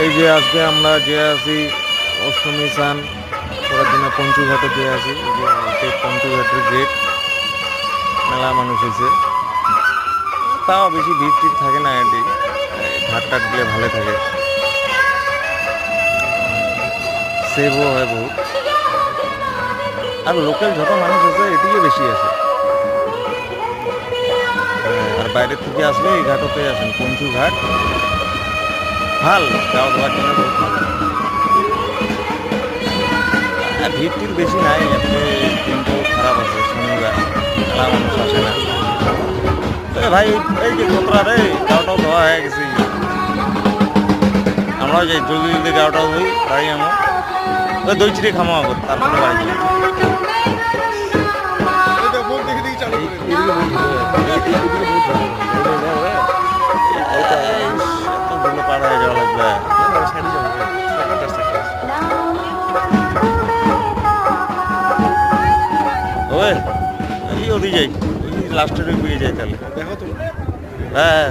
এই যে আজকে আমরা যে আছি অষ্টমী স্নান করার জন্য পঞ্চুঘাটে যে আছি, এই যে পঞ্চুঘাটের গেট, মেলা মানুষ হয়েছে, তাও বেশি ভিড় টিড় থাকে না, এটি ঘাট টাট দিলে ভালো থাকে, সেভও হয় বহুত। আর লোকাল যত মানুষ আছে এটিকে বেশি আছে, আর বাইরের থেকে আসলে এই ঘাটতে আসেন, পঞ্চু ঘাট ভাল যাওয়া দেওয়ার জন্য বহুত ভালো। ভিড় টিড় বেশি নাই, এমনি দিনটাও খারাপ আছে, শনিবার মেলা মানুষ আসে না। ভাই এই যে কতটা রে গাওটাও ধোয়া হয়ে গেছে, আমরাও যাই জলদি জলদি গাওটাও ধুই, বাড়ি আমার ওই দই চিড়ে খামো আবার, তারপরে বাড়ি যাই। পাড়া হয়ে যাওয়া লাগবে, ওই ওদিকে যাই, ওই লাস্টের ওই যাই তাহলে দেখো তো। হ্যাঁ